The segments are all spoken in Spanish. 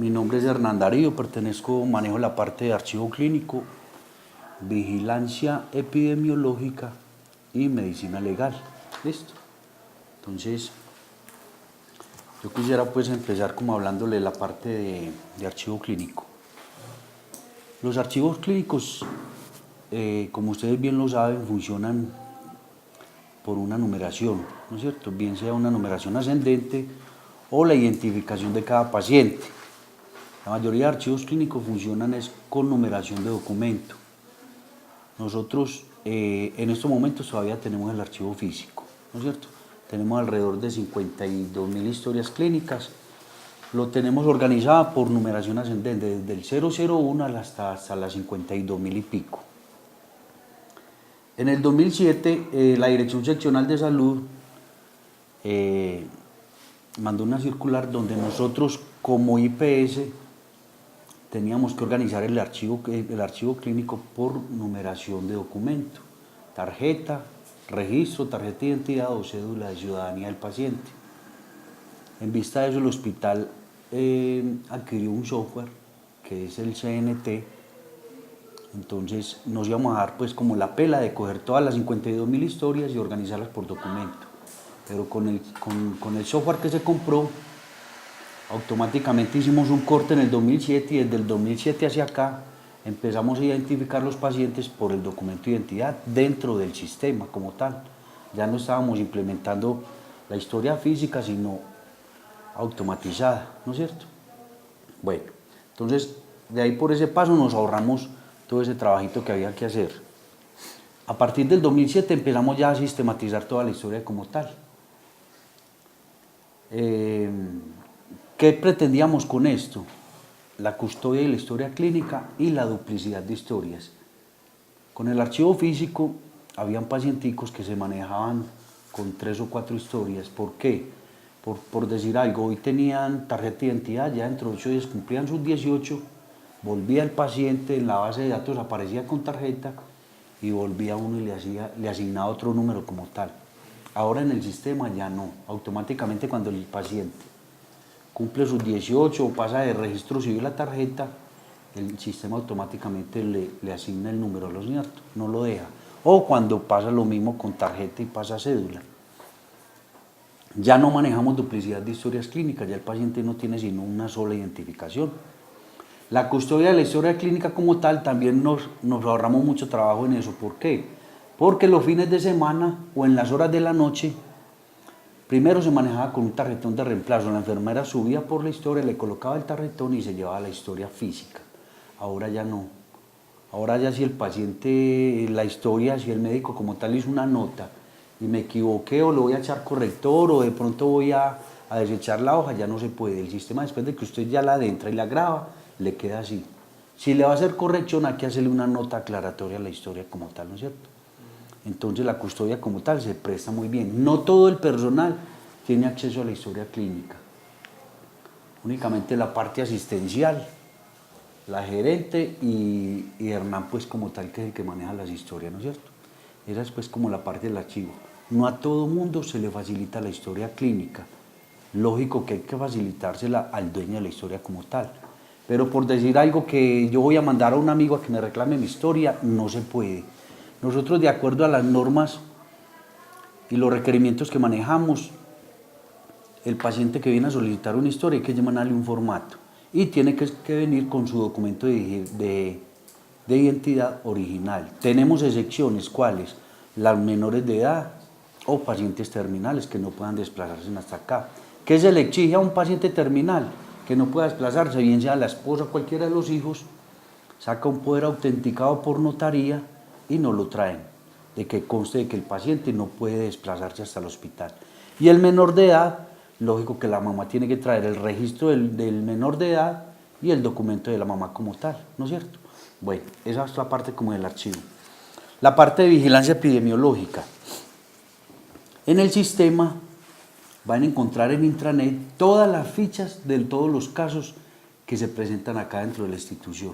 Mi nombre es Hernán Darío, manejo la parte de archivo clínico, vigilancia epidemiológica y medicina legal. ¿Listo? Entonces, yo quisiera pues empezar como hablándole de la parte de archivo clínico. Los archivos clínicos, como ustedes bien lo saben, funcionan por una numeración, ¿no es cierto? Bien sea una numeración ascendente o la identificación de cada paciente. La mayoría de archivos clínicos funcionan es con numeración de documento. Nosotros en estos momentos todavía tenemos el archivo físico, ¿no es cierto? Tenemos alrededor de 52.000 historias clínicas. Lo tenemos organizado por numeración ascendente, desde el 001 hasta las 52.000 y pico. En el 2007, la Dirección Seccional de Salud mandó una circular donde nosotros como IPS teníamos que organizar el archivo clínico por numeración de documento, tarjeta, registro, tarjeta de identidad o cédula de ciudadanía del paciente. En vista de eso, el hospital adquirió un software que es el CNT. Entonces nos íbamos a dar pues como la pela de coger todas las 52.000 historias y organizarlas por documento. Pero con el software que se compró, automáticamente hicimos un corte en el 2007 y desde el 2007 hacia acá empezamos a identificar los pacientes por el documento de identidad dentro del sistema como tal. Ya no estábamos implementando la historia física, sino automatizada, ¿no es cierto? Bueno, entonces de ahí por ese paso nos ahorramos todo ese trabajito que había que hacer. A partir del 2007 empezamos ya a sistematizar toda la historia como tal. ¿Qué pretendíamos con esto? La custodia de la historia clínica y la duplicidad de historias. Con el archivo físico habían pacienticos que se manejaban con 3 o 4 historias. ¿Por qué? Por decir algo, hoy tenían tarjeta de identidad, ya dentro de 8 días cumplían sus 18, volvía el paciente, en la base de datos aparecía con tarjeta y volvía uno y le asignaba otro número como tal. Ahora en el sistema ya no, automáticamente cuando el paciente cumple sus 18 o pasa de registro civil a tarjeta, el sistema automáticamente le asigna el número, ¿lo cierto? No lo deja. O cuando pasa lo mismo con tarjeta y pasa cédula. Ya no manejamos duplicidad de historias clínicas, ya el paciente no tiene sino una sola identificación. La custodia de la historia clínica como tal también nos ahorramos mucho trabajo en eso. ¿Por qué? Porque los fines de semana o en las horas de la noche, primero se manejaba con un tarjetón de reemplazo. La enfermera subía por la historia, le colocaba el tarjetón y se llevaba la historia física. Ahora ya no. Ahora ya si el paciente, la historia, si el médico como tal hizo una nota y me equivoqué o lo voy a echar corrector o de pronto voy a desechar la hoja, ya no se puede. El sistema, después de que usted ya la adentra y la graba, le queda así. Si le va a hacer corrección, hay que hacerle una nota aclaratoria a la historia como tal, ¿no es cierto? Entonces la custodia como tal se presta muy bien. No todo el personal tiene acceso a la historia clínica. Únicamente la parte asistencial, la gerente y Hernán pues como tal que es el que maneja las historias, ¿no es cierto? Esa es pues como la parte del archivo. No a todo mundo se le facilita la historia clínica. Lógico que hay que facilitársela al dueño de la historia como tal. Pero por decir algo que yo voy a mandar a un amigo a que me reclame mi historia, no se puede. Nosotros de acuerdo a las normas y los requerimientos que manejamos, el paciente que viene a solicitar una historia hay que mandarle un formato y tiene que venir con su documento de identidad original. Tenemos excepciones, ¿cuáles? Las menores de edad o pacientes terminales que no puedan desplazarse hasta acá. ¿Qué se le exige a un paciente terminal? Que no pueda desplazarse, bien sea la esposa o cualquiera de los hijos, saca un poder autenticado por notaría y nos lo traen, de que conste de que el paciente no puede desplazarse hasta el hospital. Y el menor de edad, lógico que la mamá tiene que traer el registro del menor de edad y el documento de la mamá como tal, ¿no es cierto? Bueno, esa es la parte como del archivo. La parte de vigilancia epidemiológica. En el sistema van a encontrar en intranet todas las fichas de todos los casos que se presentan acá dentro de la institución.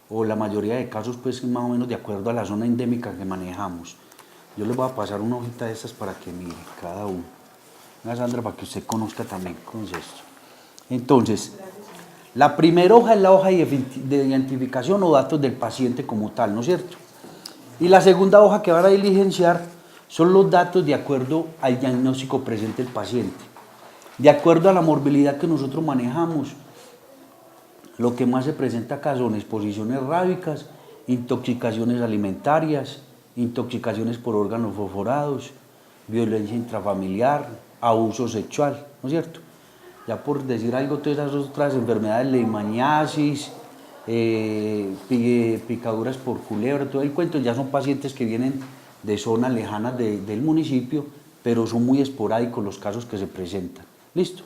O la mayoría de casos, pues más o menos de acuerdo a la zona endémica que manejamos. Yo les voy a pasar una hojita de estas para que mire cada uno. Una Sandra, para que usted conozca también con esto. Entonces, La primera hoja es la hoja de identificación o datos del paciente como tal, ¿no es cierto? Y la segunda hoja que van a diligenciar son los datos de acuerdo al diagnóstico presente del paciente. De acuerdo a la morbilidad que nosotros manejamos, lo que más se presenta acá son exposiciones rábicas, intoxicaciones alimentarias, intoxicaciones por órganos fosforados, violencia intrafamiliar, abuso sexual, ¿no es cierto? Ya por decir algo, todas esas otras enfermedades, leishmaniasis, picaduras por culebra, todo el cuento, ya son pacientes que vienen de zonas lejanas del municipio, pero son muy esporádicos los casos que se presentan. ¿Listo?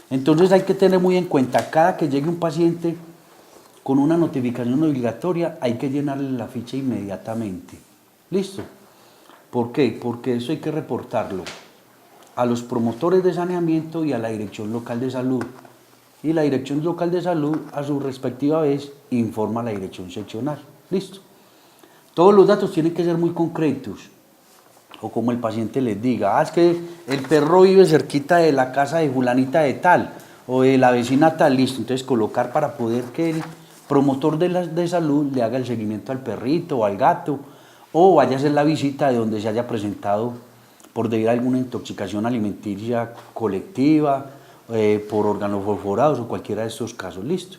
Entonces hay que tener muy en cuenta, cada que llegue un paciente con una notificación obligatoria, hay que llenarle la ficha inmediatamente. ¿Listo? ¿Por qué? Porque eso hay que reportarlo a los promotores de saneamiento y a la Dirección Local de Salud. Y la Dirección Local de Salud, a su respectiva vez, informa a la Dirección Seccional. ¿Listo? Todos los datos tienen que ser muy concretos. O como el paciente les diga, es que el perro vive cerquita de la casa de fulanita de tal, o de la vecina tal, listo. Entonces colocar para poder que el promotor de salud le haga el seguimiento al perrito o al gato, o vaya a hacer la visita de donde se haya presentado por debido a alguna intoxicación alimenticia colectiva, por órganos fosforados o cualquiera de estos casos, listo.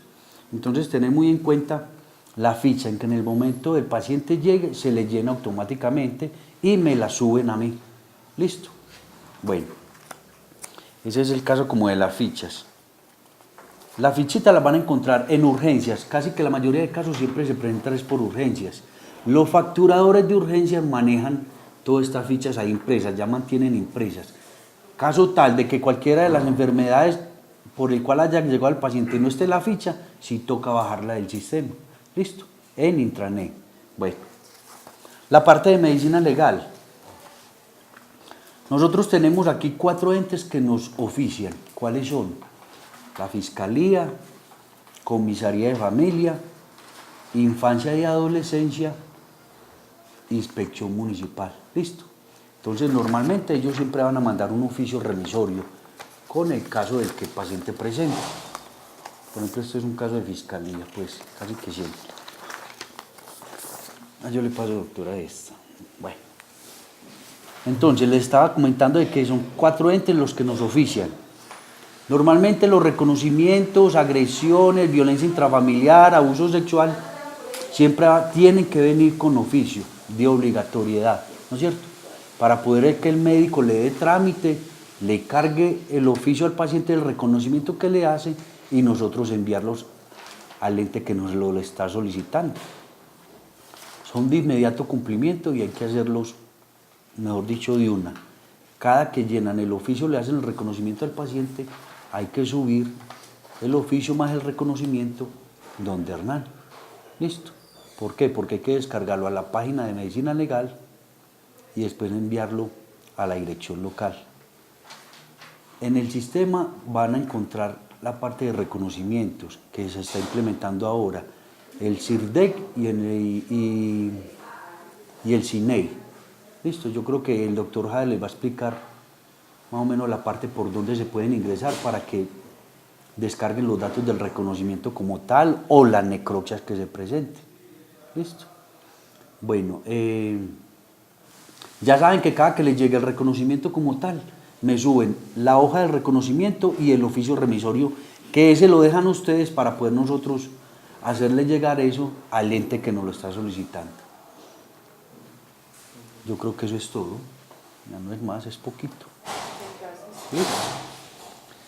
Entonces tener muy en cuenta la ficha en que en el momento del paciente llegue se le llena automáticamente y me la suben a mí, listo. Bueno, ese es el caso como de las fichas. La fichita la van a encontrar en urgencias, casi que la mayoría de casos siempre se presentan es por urgencias. Los facturadores de urgencias manejan todas estas fichas ahí impresas, ya mantienen impresas. Caso tal de que cualquiera de las enfermedades por el cual haya llegado el paciente no esté en la ficha, sí toca bajarla del sistema. ¿Listo? En intranet. Bueno, la parte de medicina legal. Nosotros tenemos aquí 4 entes que nos ofician. ¿Cuáles son? La Fiscalía, Comisaría de Familia, Infancia y Adolescencia, Inspección Municipal. ¿Listo? Entonces, normalmente ellos siempre van a mandar un oficio remisorio con el caso del que el paciente presenta. Por ejemplo, este es un caso de fiscalía, pues casi que siempre. Yo le paso, doctora, esta. Bueno. Entonces, les estaba comentando de que son 4 entes los que nos ofician. Normalmente los reconocimientos, agresiones, violencia intrafamiliar, abuso sexual, siempre tienen que venir con oficio de obligatoriedad, ¿no es cierto? Para poder que el médico le dé trámite, le cargue el oficio al paciente del reconocimiento que le hace y nosotros enviarlos al ente que nos lo está solicitando. Son de inmediato cumplimiento y hay que hacerlos, mejor dicho, de una. Cada que llenan el oficio, le hacen el reconocimiento al paciente, hay que subir el oficio más el reconocimiento donde Hernán. ¿Listo? ¿Por qué? Porque hay que descargarlo a la página de medicina legal y después enviarlo a la dirección local. En el sistema van a encontrar la parte de reconocimientos que se está implementando ahora, el CIRDEC y el CINEI. Listo, yo creo que el doctor Jade les va a explicar más o menos la parte por donde se pueden ingresar para que descarguen los datos del reconocimiento como tal o las necropsias que se presenten. ¿Listo? Bueno, ya saben que cada que les llegue el reconocimiento como tal, me suben la hoja del reconocimiento y el oficio remisorio, que ese lo dejan ustedes para poder nosotros hacerle llegar eso al ente que nos lo está solicitando. Yo creo que eso es todo, ya no es más, es poquito. ¿Listo?